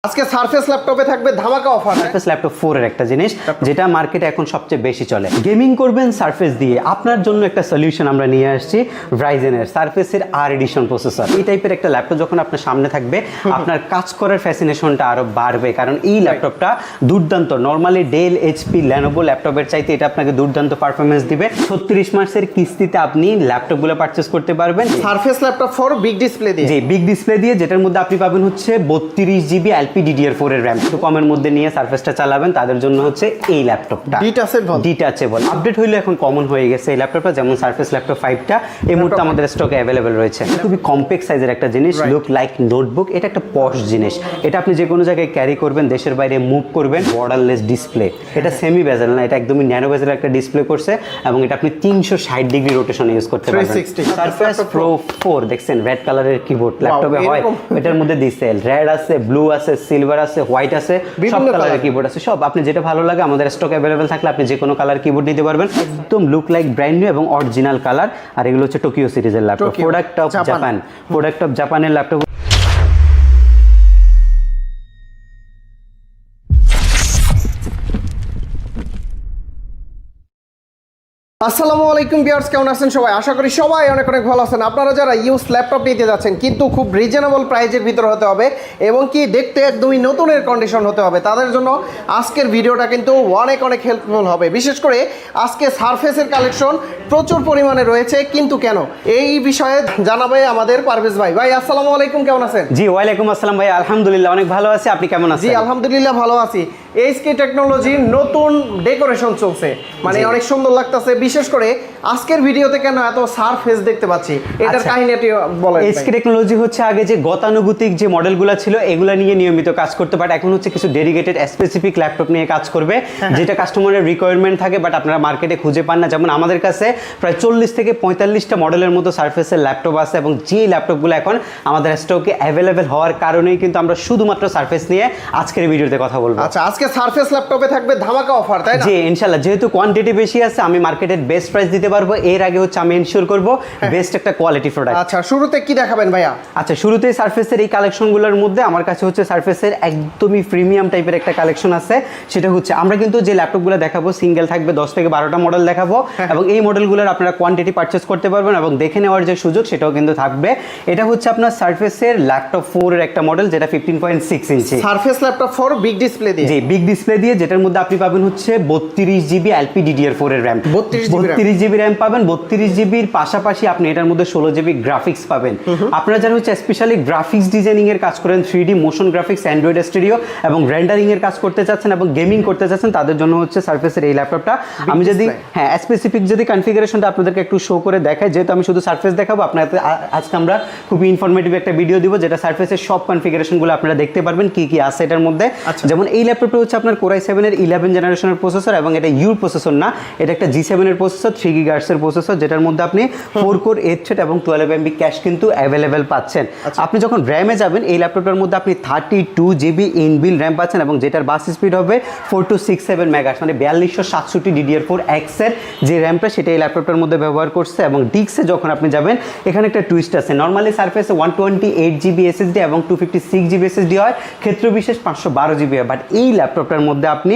আজকে সারফেস ল্যাপটপে থাকবে ধামাকা অফার। সারফেস ল্যাপটপ 4 এর একটা জিনিস যেটা মার্কেটে এখন সবচেয়ে বেশি চলে। গেমিং করবেন সারফেস দিয়ে, আপনার জন্য একটা সলিউশন আমরা নিয়ে আসছি রাইজেনের সারফেসের আর এডিশন প্রসেসর। এই টাইপের একটা ল্যাপটপ যখন আপনার সামনে থাকবে আপনার কাজ করার ফ্যাসিনেশনটা আরো বাড়বে, কারণ এই ল্যাপটপটা দুর্দান্ত। নরমালি ডেল, এইচপি, লেনোভো ল্যাপটপের চাইতে এটা আপনাকে দুর্দান্ত পারফরমেন্স দিবে। 36 মাসের কিস্তিতে আপনি ল্যাপটপগুলো পারচেজ করতে পারবেন সারফেস ল্যাপটপ 4 বিগ ডিসপ্লে দিয়ে। জি, বিগ ডিসপ্লে দিয়ে, যেটার মধ্যে আপনি পাবেন হচ্ছে 32 জিবি LPDDR4 এর র্যাম। একটু কমের মধ্যে নিয়ে সারফেসটা চালাবেন তাদের জন্য হচ্ছে এই ল্যাপটপটা ডিটাচেবল। আপডেট হইলে এখন কমন হয়ে গেছে এই ল্যাপটপটা, যেমন সারফেস ল্যাপটপ 5টা এই মুহূর্তে আমাদের স্টকে অ্যাভেলেবেল রয়েছে। খুবই কম্প্যাক্ট সাইজের একটা জিনিস, লুক লাইক নোটবুক। এটা একটা পশ জিনিস, এটা আপনি যে কোনো জায়গায় ক্যারি করবেন, দেশের বাইরে মুভ করবেন। বর্ডারলেস ডিসপ্লে, এটা সেমি বেজেল না, এটা একদমই ন্যানো বেজেল একটা ডিসপ্লে করছে এবং এটা আপনি 360 ডিগ্রি রোটেশনে ইউজ করতে পারবেন। সারফেস প্রো 4 দেখছেন রেড কালারের কিবোর্ড ল্যাপটপে হয়, এটার মধ্যে দিছে রেড আছে, ব্লু আছে, সিলভার আছে, হোয়াইট আছে, সব কালারের কিবোর্ড আছে। সব আপনি যেটা ভালো লাগে আমাদের স্টক অ্যাভেলেবেল থাকলে আপনি যে কোনো কালার কিবোর্ড নিতে পারবেন। একদম লুক লাইক ব্র্যান্ড নিউ এবং অরিজিনাল কালার। আর এগুলো হচ্ছে টোকিও সিরিজের laptop, product of Japan, product of জাপানের ল্যাপটপ। আসসালামু আলাইকুম ভিউয়ার্স, কেমন আছেন সবাই? আশা করি সবাই অনেক অনেক ভালো আছেন। আপনারা যারা ইউজ ল্যাপটপ নিতে যাচ্ছেন কিন্তু খুব রিজনেবল প্রাইজের ভিতর হতে হবে এবং কি দেখতে একদমই নতুনের কন্ডিশন হতে হবে, তাদের জন্য আজকের ভিডিওটা কিন্তু অনেক অনেক হেল্পফুল হবে। বিশেষ করে আজকে সারফেসের কালেকশন প্রচুর পরিমাণে রয়েছে, কিন্তু কেন এই বিষয়ে জানাবে আমাদের পারভেজ ভাই। ভাই আসসালামু আলাইকুম, কেমন আছেন? জি ওয়ালাইকুম আসসালাম ভাই, আলহামদুলিল্লাহ অনেক ভালো আছি। আপনি কেমন আছেন? জি আলহামদুলিল্লাহ ভালো আছি। এইচকে টেকনোলজির নতুন ডেকোরেশন চলছে, মানে অনেক সুন্দর লাগতেছে। বিশেষ করে আজকের ভিডিওতে কেন এত সারফেস দেখতে পাচ্ছি, এটার কাহিনীটি বলেন। এইচকে টেকনোলজি হচ্ছে আগে যে গতানুগতিক যে মডেলগুলো ছিল এগুলা নিয়ে নিয়মিত কাজ করতে, বাট এখন হচ্ছে কিছু ডেডিকেটেড স্পেসিফিক ল্যাপটপ নিয়ে কাজ করবে, যেটা কাস্টমারের রিকোয়ারমেন্ট থাকে বাট আপনারা মার্কেটে খুঁজে পান না। যেমন আমাদের কাছে প্রায় 40 থেকে 45টা মডেলের মতো সারফেসের ল্যাপটপ আছে এবং যে ল্যাপটপগুলো এখন আমাদের স্টকে অ্যাভেলেবেল হওয়ার কারণেই কিন্তু আমরা শুধুমাত্র সারফেস নিয়ে আজকের ভিডিওতে কথা বলবো। আচ্ছা, আজকে সারফেস ল্যাপটপে থাকবে ধামাকা অফার, তাই না? জি ইনশাআল্লাহ, যেহেতু কোয়ান্টিটি বেশি আছে আমি মার্কেটের বেস্ট প্রাইস দিতে পারবো। এর আগে হচ্ছে আমি এনশিওর করব বেস্ট একটা কোয়ালিটি প্রোডাক্ট। আচ্ছা, শুরুতে কি দেখাবেন ভাইয়া? আচ্ছা, শুরুতেই সারফেসের এই কালেকশনগুলোর মধ্যে আমার কাছে হচ্ছে সারফেসের একদমই প্রিমিয়াম টাইপের একটা কালেকশন আছে। সেটা হচ্ছে আমরা কিন্তু যে ল্যাপটপগুলো দেখাবো সিঙ্গেল থাকবে 10 থেকে 12টা মডেল দেখাবো এবং এই মডেলগুলোর আপনারা কোয়ান্টিটি পারচেজ করতে পারবেন এবং দেখে নেওয়ার যে সুযোগ সেটাও কিন্তু থাকবে। এটা হচ্ছে আপনার সারফেসের ল্যাপটপ 4 এর একটা মডেল, যেটা 15.6 ইঞ্চি সারফেস ল্যাপটপ 4 বিগ ডিসপ্লে দিয়ে। জি বিগ ডিসপ্লে দিয়ে, যেটার মধ্যে আপনি পাবেন হচ্ছে 32 জিবি LPDDR4 এর র্যাম। 32 জিবি র্যাম পাবেন। 32 জিবির পাশাপাশি আপনি এটার মধ্যে 16 জিবি গ্রাফিক্স পাবেন। আপনারা যারা হচ্ছে স্পেশালি গ্রাফিক্স ডিজাইনিং এর কাজ করেন, 3D motion graphics, Android studio এবং রেন্ডারিং এর কাজ করতে চাচ্ছেন এবং গেমিং করতে চাচ্ছেন, তাদের জন্য হচ্ছে সারফেসের এই ল্যাপটপটা। আমি যদি স্পেসিফিক যদি কনফিগারেশনটা আপনাদেরকে একটু শো করে দেখাই, যেহেতু আমি শুধু সারফেস দেখাবো আপনাদের, আজকে আমরা খুবই ইনফরমেটিভ একটা ভিডিও দিব যেটা সারফেসের সব কনফিগারেশনগুলো আপনারা দেখতে পারবেন কি কি আছে এটার মধ্যে। যেমন এই ল্যাপটপটা হচ্ছে আপনার Core i7 এর 11 জেনারেশনের প্রসেসর এবং এটা ইউ প্রসেসর না, এটা একটা G7 এর প্রসেসর, 3 GHz এর প্রসেসর, যেটার মধ্যে আপনি 4 কোর 8 থ্রেড এবং 12 MB ক্যাশ কিন্তু অ্যাভেলেবেল পাচ্ছেন। আপনি যখন র্যামে যাবেন এই ল্যাপটপটার মধ্যে আপনি 32 জিবি ইনবিল র্যাম পাচ্ছেন এবং যেটার বাস স্পিড হবে 4267 মেগাহার্টজ, মানে 4267 DDR4X এর যে র্যামটা সেটা এই ল্যাপটপটার মধ্যে ব্যবহার করছে। এবং ডিস্কে যখন আপনি যাবেন এখানে একটা টুইস্ট আছে। নর্মালি সারফেসে 128 জিবি SSD এবং 256 জিবি SSD হয়, ক্ষেত্র বিশেষ 512 জিবি হয়, বাট এই ল্যাপটপটার মধ্যে আপনি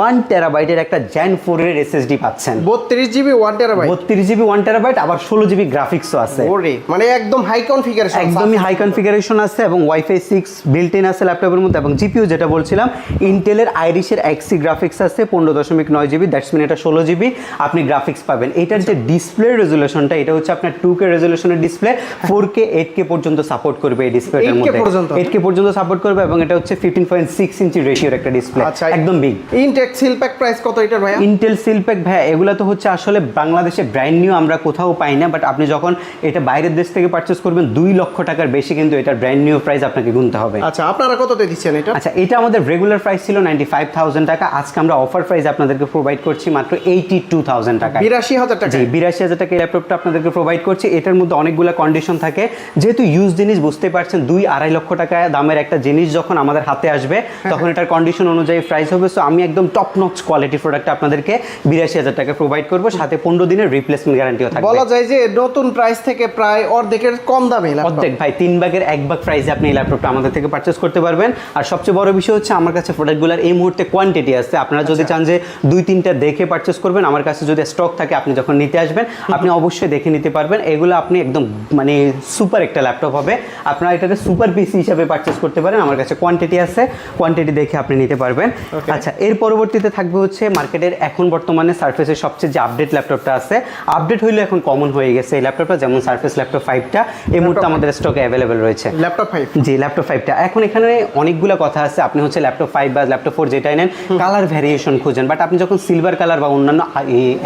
1 টেরাবাইটের একটা Gen 4 এর SSD পাচ্ছেন। 32 জিবি 1 টেরাবাইট, 32 জিবি 1 টেরাবাইট, আবার 16 জিবি গ্রাফিক্সও আছে। ওরে মানে একদম হাই কনফিগারেশন, একদমই হাই কনফিগারেশন আছে এবং ওয়াইফাই 6 বিল্ট ইন আছে ল্যাপটপের মধ্যে। এবং জিপিইউ যেটা বলছিলাম ইন্টেলের আইরিশের Xe গ্রাফিক্স আছে 15.9 জিবি, দ্যাটস মিন এটা 16 জিবি আপনি গ্রাফিক্স পাবেন। এটার যে ডিসপ্লে রেজুলেশনটা এটা হচ্ছে আপনার 2K রেজুলেশনের ডিসপ্লে, 4K 8K পর্যন্ত সাপোর্ট করবে এই ডিসপ্লেটার মধ্যে, 8K পর্যন্ত সাপোর্ট করবে এবং এটা হচ্ছে 15.6 ইঞ্চি রেশিওর একটা ডিসপ্লে, একদম বিগ। ইন্টেল সিলপ্যাক প্রাইস কত এটার ভাইয়া? ইন্টেল সিলপ্যাক ভাইয়া এগুলো তো হচ্ছে আসলে বাংলাদেশে ব্র্যান্ড নিউ আমরা কোথাও পাই না, বাট আপনি যখন এটা বাইরের দেশ থেকে পারচেজ করবেন 2 লক্ষ টাকার বেশি কিন্তু এটার ব্র্যান্ড নিউ প্রাইস আপনাকে গুনতে হবে। আচ্ছা, আপনারা কততে দিচ্ছেন এটা? আচ্ছা, এটা আমাদের রেগুলার প্রাইস ছিল 95,000 টাকা, আজকে আমরা অফার প্রাইস আপনাদেরকে প্রোভাইড করছি মাত্র 82,000 টাকা, 82,000 টাকা। জি 82,000 টাকা এই ল্যাপটপটা আপনাদেরকে প্রোভাইড করছি। এটার মধ্যে অনেকগুলো কন্ডিশন থাকে, যেহেতু ইউজ জিনিস বুঝতে পারছেন 2-2.5 লক্ষ টাকা দামের একটা জিনিস যখন আমাদের হাতে আসবে তখন এটার কন্ডিশন অনুযায়ী প্রাইস হবে। সো আমি একদম টপ নচ কোয়ালিটি প্রোডাক্ট আপনাদেরকে 82,000 টাকা প্রোভাইড করবো, সাথে 15 দিন দিনের রিপ্লেসমেন্ট গ্যারান্টিও থাকবে। বলা যায় যে নতুন প্রাইস থেকে প্রায় অর্ধেকের কম দামে অর্ধেক ভাই, 3 ভাগের 1 ভাগ প্রাইসে আপনি এই ল্যাপটপটা আমাদের থেকে পারচেজ করতে পারবেন। আর সবচেয়ে বড় বিষয় হচ্ছে আমার কাছে প্রোডাক্টগুলোর এই মুহূর্তে কোয়ান্টিটি আছে। আপনারা যদি চান যে 2-3টা দেখে পারচেজ করবেন, আমার কাছে যদি স্টক থাকে আপনি যখন নিতে আসবেন আপনি অবশ্যই দেখে নিতে পারবেন। এগুলো আপনি একদম মানে সুপার একটা ল্যাপটপ হবে, আপনারা এটাকে সুপার পিসি হিসাবে পারচেজ করতে পারেন। আমার কাছে কোয়ান্টিটি আছে, কোয়ান্টিটি দেখে আপনি নিতে পারবেন। আচ্ছা, এর পরবর্তীতে থাকবে হচ্ছে মার্কেটের এখন বর্তমানে সারফেসের সবচেয়ে যে আপডেট ল্যাপটপটা আছে, আপডেট হইলে এখন কমন হয়ে গেছে এই ল্যাপটপটা, যেমন সারফেস ল্যাপটপ 5টা এই মুহূর্তে আমাদের স্টকে অ্যাভেলেবেল রয়েছে। ল্যাপটপ 5, জি ল্যাপটপ 5টা। এখন এখানে অনেকগুলো কথা আছে, আপনি হচ্ছে ল্যাপটপ 5 বা ল্যাপটপ 4 যেটাই নেন কালার ভ্যারিয়েশন খুঁজেন, বাট আপনি যখন সিলভার কালার বা অন্যান্য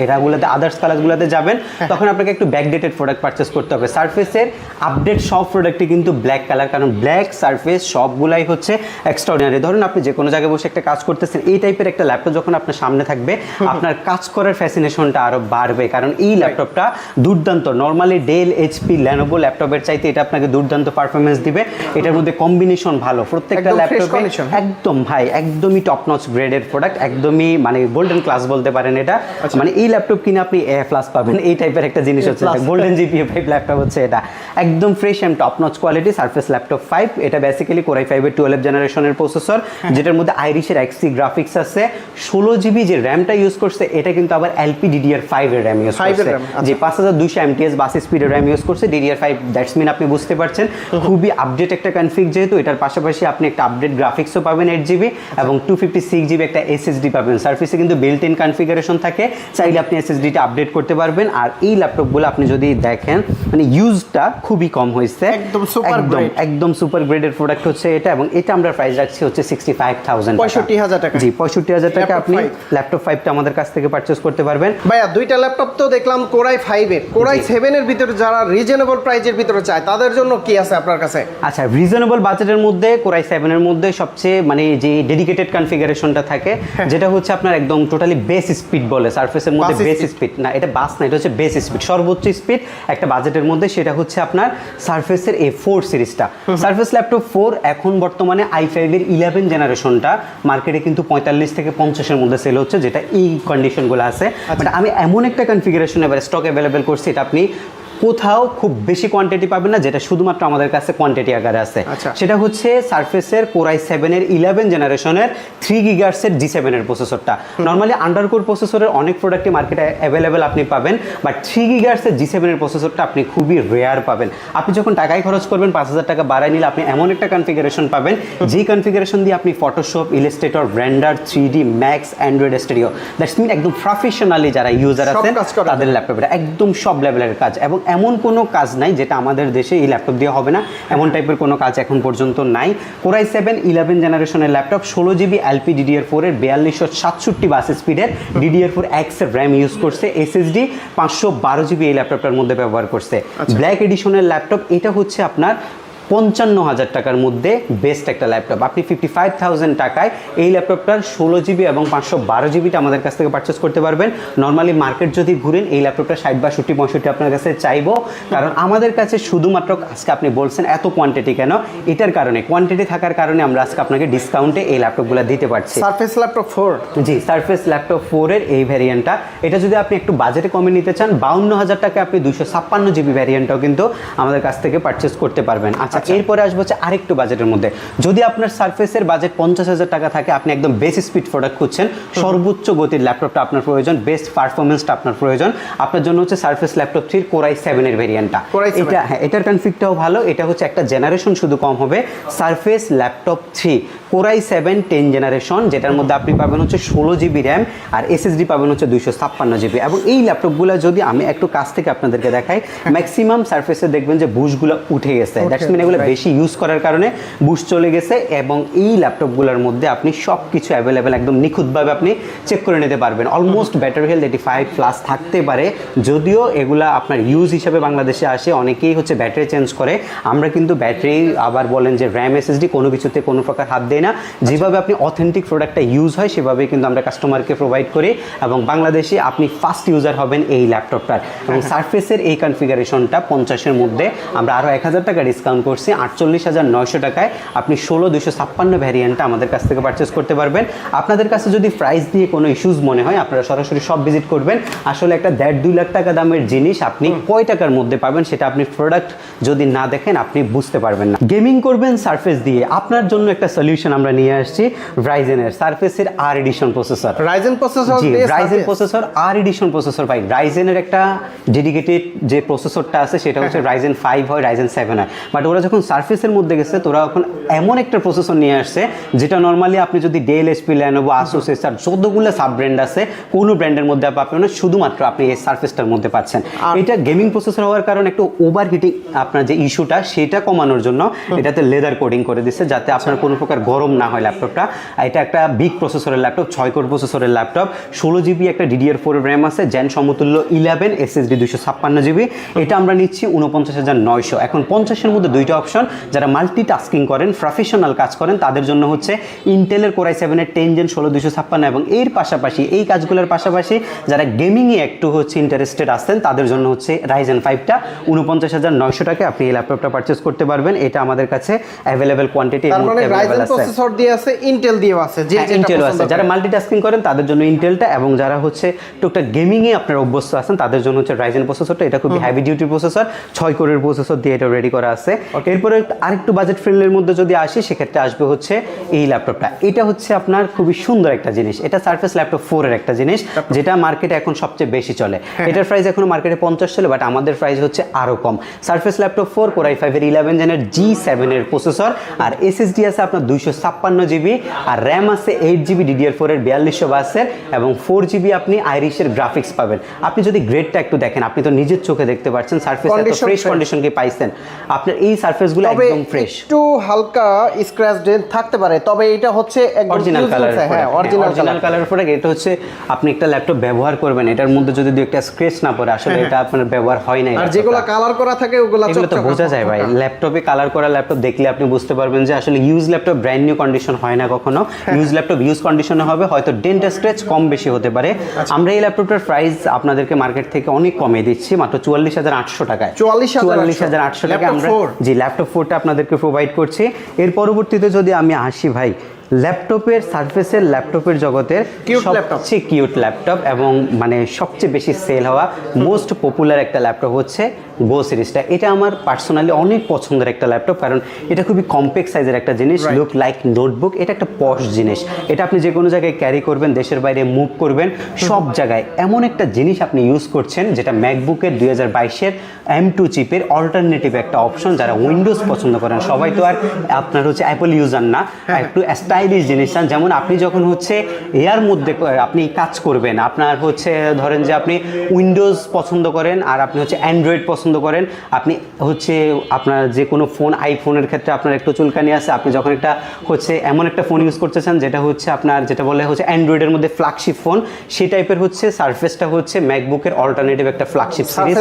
এরাগুলোতে আদার্স কালারগুলোতে যাবেন তখন আপনাকে একটু ব্যাকডেটেড প্রোডাক্ট পারচেস করতে হবে। সারফেসের আপডেট সব প্রোডাক্টই কিন্তু ব্ল্যাক কালার, কারণ ব্ল্যাক সারফেস সবগুলাই হচ্ছে এক্সট্রাঅর্ডিনারি। ধরুন আপনি যে কোনো জায়গায় বসে একটা কাজ করতেছেন, এই টাইপের একটা ল্যাপটপ যখন আপনার সামনে থাকবে আপনার কাজ করার ফ্যাসিনেশনটা আরো বাড়বে, কারণ এই ল্যাপটপটা দুর্দান্ত। নর্মালি ডেল, এইচপি, ল্যানোভো ল্যাপটপের চাইতে এটা আপনাকে দুর্দান্ত পারফরমেন্স দিবে। এটার মধ্যে কম্বিনেশন ভালো, প্রত্যেকটা ল্যাপটপে একদম ভাই একদমই টপ নচ গ্রেডের প্রোডাক্ট, একদমই মানে গোল্ডেন ক্লাস বলতে পারেন এটা। মানে এই ল্যাপটপ কিনে আপনি এ প্লাস পাবেন, এই টাইপের একটা জিনিস হচ্ছে গোল্ডেন জিপিএ 5 ল্যাপটপ হচ্ছে এটা, একদম fresh and top notch quality Surface laptop 5। এটা বেসিক্যালি কোরাই 5 এর 12 জেনারেশনের প্রসেসর, যেটার মধ্যে আইরিশের এক্সি গ্রাফিক্স আছে। 16 জিবি যে র্যামটা ইউজ করছে এটা কিন্তু আবার LPDDR5 এর র্যাম ইউজ করছে, যে 5200 mAh বাস স্পিডের র্যাম ইউজ করছে DDR5। দ্যাটস মিন আপনি বুঝতে পারছেন খুবই আপডেট একটা কনফিগ, যেহেতু এটার পাশাপাশি আপনি একটা আপডেট গ্রাফিক্সও পাবেন 8 জিবি এবং 256 জিবি একটা SSD পাবেন। সারফেসে কিন্তু বিল্ট ইন কনফিগারেশন থাকে, চাইলে আপনি SSDটা আপডেট করতে পারবেন। আর এই ল্যাপটপগুলো আপনি যদি দেখেন মানে ইউজটা খুবই কম হয়েছে, একদম সুপার গ্রেডের প্রোডাক্ট হচ্ছে এটা। এবং এটা আমরা প্রাইস রাখছি হচ্ছে 65,000 টাকা। জি 65,000 টাকা আপনি ল্যাপটপ 5টা আমাদের কাছ থেকে পারচেজ করতে পারবেন। ভাইয়া দুইটা ল্যাপটপ তো দেখলাম কোরাই 5 এর, কোরাই 7 এর ভিতরে যারা রিজনেবল প্রাইজের ভিতরে চায় তাদের জন্য কি আছে আপনার কাছে? আচ্ছা, রিজনেবল বাজেটের মধ্যে কোরাই 7 এর মধ্যে সবচেয়ে মানে যে ডেডিকেটেড কনফিগারেশনটা থাকে যেটা হচ্ছে আপনার একদম টোটালি বেস স্পিড বলে, সারফেসের মধ্যে বেস স্পিড না, এটা বাস না, এটা হচ্ছে বেস স্পিড, সর্বোচ্চ স্পিড একটা বাজেটের মধ্যে, সেটা হচ্ছে আপনার সারফেসের A4 সিরিজটা। সারফেস ল্যাপটপ 4 এখন বর্তমানে i5 এর 11 জেনারেশনটা মার্কেটে কিন্তু 45 থেকে 50 এর মধ্যে সেল হচ্ছে, যেটা এই কন্ডিশনগুলো আছে। বাট আমি এমন একটা কনফিগারেশন এবার স্টক অ্যাভেলেবেল করছি, এটা আপনি কোথাও খুব বেশি কোয়ান্টিটি পাবেন না, যেটা শুধুমাত্র আমাদের কাছে কোয়ান্টিটি আকারে আছে। সেটা হচ্ছে সারফেসের কোরাই 7 এর 11 জেনারেশনের 3 GHz এর G7 এর প্রসেসরটা। নর্মালি আন্ডারকোর প্রসেসরের অনেক প্রোডাক্টই মার্কেটে অ্যাভেলেবেল আপনি পাবেন, বাট 3 GHz এর G7 এর প্রসেসরটা আপনি খুবই রেয়ার পাবেন। আপনি যখন টাকাই খরচ করবেন 5,000 টাকা বাড়ায় নিলে আপনি এমন একটা কনফিগারেশন পাবেন যেই কনফিগারেশন দিয়ে আপনি Photoshop, Illustrator, Blender, 3D Max, Android Studio, that's mean একদম প্রফেশনালি যারা ইউজার আছেন তাদের ল্যাপটপে একদম সব লেভেলের কাজ। এবং এমন কোনো কাজ নাই যেটা আমাদের দেশে এই ল্যাপটপ দিয়ে হবে না, এমন টাইপের কোনো কাজ এখন পর্যন্ত নাই। কোরাই 7 11 জেনারেশনের ল্যাপটপ, 16 জিবি LPDDR4 এর 4267 বাস স্পিডের DDR4X এর র্যাম ইউজ করছে, SSD 512 জিবি এই ল্যাপটপটার মধ্যে ব্যবহার করছে। ব্ল্যাক এডিশনের ল্যাপটপ, এটা হচ্ছে আপনার 55,000 টাকার মধ্যে বেস্ট একটা ল্যাপটপ। আপনি 55,000 টাকায় এই ল্যাপটপটার 16 জিবি এবং 512 জিবিটা আমাদের কাছ থেকে পারচেস করতে পারবেন। নর্মালি মার্কেট যদি ঘুরেন এই ল্যাপটপটা 60 বা 65 আপনার কাছে চাইবো, কারণ আমাদের কাছে শুধুমাত্র আজকে আপনি বলছেন এত কোয়ান্টিটি কেন, এটার কারণে কোয়ান্টিটি থাকার কারণে আমরা আজকে আপনাকে ডিসকাউন্টে এই ল্যাপটপগুলো দিতে পারছি। সারফেস ল্যাপটপ 4, জি সারফেস ল্যাপটপ 4 এর এই ভ্যারিয়েন্টটা, এটা যদি আপনি একটু বাজেটে কমে নিতে চান 52,000 টাকায় আপনি 256 জিবি ভ্যারিয়েন্টটাও কিন্তু আমাদের কাছ থেকে পারচেস করতে পারবেন। আচ্ছা, এরপরে আসবো হচ্ছে আরেকটু বাজেটের মধ্যে, যদি আপনার সারফেসের বাজেট 50,000 টাকা থাকে, আপনি একদম বেস স্পিড প্রোডাক্ট খুঁজছেন, সর্বোচ্চ গতির ল্যাপটপটা আপনার প্রয়োজন, বেস্ট পারফরমেন্সটা আপনার প্রয়োজন, আপনার জন্য হচ্ছে সারফেস ল্যাপটপ 3 কোরাই 7 এর ভ্যারিয়েন্টটা। এটা হ্যাঁ, এটার কনফিগটাও ভালো, এটা হচ্ছে একটা জেনারেশন শুধু কম হবে। সারফেস ল্যাপটপ 3 কোরাই 7 10 জেনারেশন, যেটার মধ্যে আপনি পাবেন হচ্ছে 16 জিবি র্যাম আর SSD পাবেন হচ্ছে 256 জিবি। এবং এই ল্যাপটপগুলো যদি আমি একটু কাছ থেকে আপনাদেরকে দেখাই, ম্যাক্সিমাম সারফেসে দেখবেন যে বুশগুলো উঠে গেছে, দ্যাটস মিন এগুলো বেশি ইউজ করার কারণে বুশ চলে গেছে। এবং এই ল্যাপটপগুলোর মধ্যে আপনি সব কিছু অ্যাভেলেবেল একদম নিখুঁতভাবে আপনি চেক করে নিতে পারবেন। অলমোস্ট ব্যাটারি হেলথ 85+ থাকতে পারে, যদিও এগুলা আপনার ইউজ হিসাবে বাংলাদেশে আসে, অনেকেই হচ্ছে ব্যাটারি চেঞ্জ করে, আমরা কিন্তু ব্যাটারি আবার বলেন যে র্যাম SSD কোনো কিছুতে কোনো প্রকার হাত দেয় না, যেভাবে আপনি অথেন্টিক প্রোডাক্টটা ইউজ হয় সেভাবেই কিন্তু আমরা কাস্টমারকে প্রোভাইড করি। এবং বাংলাদেশে আপনি ফার্স্ট ইউজার হবেন এই ল্যাপটপটার। এবং সারফেসের এই কনফিগারেশনটা 50 এর মধ্যে আমরা আরও 1,000 টাকা ডিসকাউন্ট করছি 48,900 টাকায় আপনি 16,256 ভ্যারিয়েন্টটা আমাদের কাছ থেকে পারচেস করতে পারবেন। আপনাদের কাছে যদি প্রাইস দিয়ে কোনো ইস্যুস মনে হয় আপনারা সরাসরি সব ভিজিট করবেন। আসলে একটা 1.5-2 লাখ টাকা দামের জিনিস আপনি কয় টাকার মধ্যে পাবেন সেটা আপনি প্রোডাক্ট যদি না দেখেন আপনি বুঝতে পারবেন না। গেমিং করবেন সারফেস দিয়ে, আপনার জন্য একটা সলিউশন আমরা নিয়ে আসছি রাইজেনের সারফেসের আর এডিশন প্রসেসর। রাইজেন প্রসেসর দিয়ে রাইজেন প্রসেসর আর এডিশন প্রসেসর ভাই, রাইজেনের একটা ডেডিকেটেড যে প্রসেসরটা আছে সেটা হচ্ছে রাইজেন 5 হয়, রাইজেন 7 হয়, বাট ওরা যখন সারফেসের মধ্যে গেছে তোরা এখন এমন একটা প্রসেসর নিয়ে আসছে যেটা নর্মালি আপনি যদি ডেল, এসপি, ল্যানোভো, আসুস, এসার যতগুলো সাব ব্র্যান্ড আছে কোনো ব্র্যান্ডের মধ্যে পাবেন না, শুধুমাত্র আপনি এই সারফেসটার মধ্যে পাচ্ছেন। এটা গেমিং প্রসেসর হওয়ার কারণে একটু ওভার হিটিং আপনার যে ইস্যুটা সেটা কমানোর জন্য এটাতে লেদার কোডিং করে দিচ্ছে যাতে আপনার কোনো প্রকার গরম না হয় ল্যাপটপটা। এটা একটা বিগ প্রসেসরের ল্যাপটপ, 6 কোর প্রসেসরের ল্যাপটপ, 16 জিবি একটা DDR4 র্যাম আছে, জেন সমতুল্য 11, SSD 256 জিবি। এটা আমরা নিচ্ছি 49,900। এখন 50-এর মধ্যে দুইটা অপশন, যারা মাল্টিটাস্কিং করেন, প্রফেশনাল কাজ করেন তাদের জন্য হচ্ছে ইন্টেলের Core i7-এর 10 Gen 16,256 এবং এর পাশাপাশি এই কাজগুলোর পাশাপাশি যারা গেমিংয়ে একটু হচ্ছে ইন্টারেস্টেড আছেন তাদের জন্য হচ্ছে রাইজেন 5টা 49,900 টাকায় আপনি এই ল্যাপটপটা পারচেস করতে পারবেন। এটা আমাদের কাছে অ্যাভেলেবল কোয়ান্টিটি তার মানে রাইজেন প্রসেসর দিয়ে আছে, ইন্টেল দিয়েও আছে, যে যেটা ইন্টেল আছে। পছন্দ যারা করেন। মাল্টিটাস্কিং করেন তাদের জন্য ইন্টেলটা, এবং যারা হচ্ছে টুকটাক গেমিংয়ে আপনার অভ্যস্ত আছেন তাদের জন্য হচ্ছে রাইজেন প্রসেসরটা। এটা খুবই হেভি ডিউটি প্রসেসর, 6 কোরের প্রসেসর দিয়ে এটা রেডি করা আছে। এরপরে আরেকটু বাজেট ফ্রেন্ডলির মধ্যে যদি আসি সেক্ষেত্রে আসবে হচ্ছে এই ল্যাপটপটা। এটা হচ্ছে আপনার খুবই সুন্দর একটা জিনিস, এটা সারফেস ল্যাপটপ 4 এর একটা জিনিস যেটা মার্কেটে এখন সবচেয়ে বেশি চলে। এটার প্রাইস এখনো মার্কেটে 50 চলে, বাট আমাদের প্রাইস হচ্ছে আরো কম। সারফেস ল্যাপটপ 4 Core i5 এর 11 জেনের G7 এর প্রসেসর, আর SSD আছে আপনার 256 জিবি, আর র্যাম আছে 8 জিবি DDR4 এর 4252 এবং 4 জিবি আপনি আইরিশের গ্রাফিক্স পাবেন। আপনি যদি গ্রেডটা একটু দেখেন, আপনি তো নিজের চোখে দেখতে পাচ্ছেন সারফেস এত ফ্রেশ কন্ডিশনকে পাইছেন, আপনার এই সারফেসগুলো একদম ফ্রেশ। একটু হালকা স্ক্র্যাচ ডেন্ট থাকতে পারে, তবে এটা হচ্ছে একদম অরিজিনাল কালার। হ্যাঁ, অরিজিনাল কালার প্রোডাক্ট। এটা হচ্ছে আপনি একটা ল্যাপটপ ব্যবহার করবেন, এটার মধ্যে যদি দুই একটা স্ক্র্যাচ না পড়ে আসলে এটা আপনার ব্যবহার হয় না। আর যেগুলো কালার করা থাকে ওগুলো এগুলো তো বোঝা যায় ভাই, ল্যাপটপে কালার করা ল্যাপটপ দেখলে আপনি বুঝতে পারবেন যে আসলে use laptop brand new condition হয় না কখনো। ইউজ ল্যাপটপ ইউজ কন্ডিশনে হবে, হয়তো ডেন্ট স্ক্র্যাচ কম বেশি হতে পারে। আমরা এই ল্যাপটপটার প্রাইস আপনাদেরকে মার্কেট থেকে অনেক কমে দিচ্ছি, মাত্র 44,800 টাকায়। 44,800 টাকায় আমরা জি ল্যাপটপ 4টা আপনাদেরকে প্রোভাইড করছি। এর পরবর্তীতে যদি আমি আসি ভাই, ল্যাপটপের সারফেসের ল্যাপটপের জগতের সবচেয়ে কিউট ল্যাপটপ এবং মানে সবচেয়ে বেশি সেল হওয়া মোস্ট পপুলার একটা ল্যাপটপ হচ্ছে গো সিরিজটা। এটা আমার পার্সোনালি অনেক পছন্দের একটা ল্যাপটপ, কারণ এটা খুবই কম্প্যাক্ট সাইজের একটা জিনিস, লুক লাইক নোটবুক। এটা একটা পশ জিনিস, এটা আপনি যে কোনো জায়গায় ক্যারি করবেন, দেশের বাইরে মুভ করবেন, সব জায়গায় এমন একটা জিনিস আপনি ইউজ করছেন যেটা ম্যাকবুকের 2022-এর M2 চিপের অল্টারনেটিভ একটা অপশন। যারা উইন্ডোজ পছন্দ করেন, সবাই তো আর আপনার হচ্ছে অ্যাপল ইউজার না, একটু স্টাইলিশ জিনিস চান। যেমন আপনি যখন হচ্ছে এয়ার মধ্যে আপনি কাজ করবেন, আপনার হচ্ছে ধরেন যে আপনি উইন্ডোজ পছন্দ করেন আর আপনি হচ্ছে অ্যান্ড্রয়েড পছন্দ করেন, আপনি হচ্ছে আপনার যে কোনো ফোন, আইফোনের ক্ষেত্রে আপনার একটু চুলকানি আছে, আপনি যখন একটা হচ্ছে এমন একটা ফোন ইউজ করতেছেন যেটা হচ্ছে আপনার যেটা বলে হচ্ছে অ্যান্ড্রয়েডের মধ্যে ফ্ল্যাগশিপ ফোন, সেই টাইপের হচ্ছে সারফেসটা হচ্ছে ম্যাকবুকের অল্টারনেটিভ একটা ফ্ল্যাগশিপ সিরিজ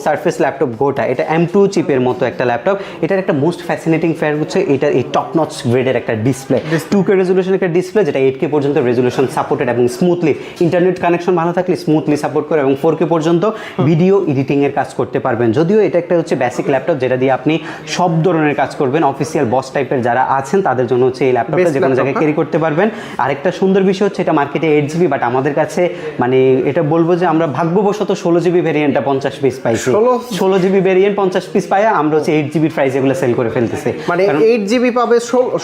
সারফেস ল্যাপটপ গোটা। এটা M2 চিপের মতো একটা ল্যাপটপ। এটার একটা মোস্ট ফ্যাসিনেটিং ফ্যাক্ট হচ্ছে এটা এই টপ নচ গ্রেডের একটা ডিসপ্লে, 2K রেজুলেশন একটা ডিসপ্লে যেটা 8K পর্যন্ত রেজুলেশন সাপোর্টেড এবং স্মুথলি ইন্টারনেট কানেকশন ভালো থাকলে স্মুথলি সাপোর্ট করে, এবং 4K পর্যন্ত ভিডিও এডিটিং এর কাজ করতে পারবেন। যদিও এটা একটা হচ্ছে বেসিক ল্যাপটপ যেটা দিয়ে আপনি সব ধরনের কাজ করবেন, অফিসিয়াল বস টাইপের যারা আছেন তাদের জন্য হচ্ছে এই ল্যাপটপটা যে কোনো জায়গায় ক্যারি করতে পারবেন। আরেকটা সুন্দর বিষয় হচ্ছে এটা মার্কেটে 8 জিবি, বাট আমাদের কাছে মানে এটা বলবো যে আমরা ভাগ্যবশত 16 জিবি ভেরিয়েন্টটা 50 পিস পাইছি। 16 জিবি ভেরিয়েন্ট 50 পিস পাই, আমরা হচ্ছে 8 জিবির প্রাইস এগুলো সেল করে ফেলতেছি। মানে 8 জিবি পাবে,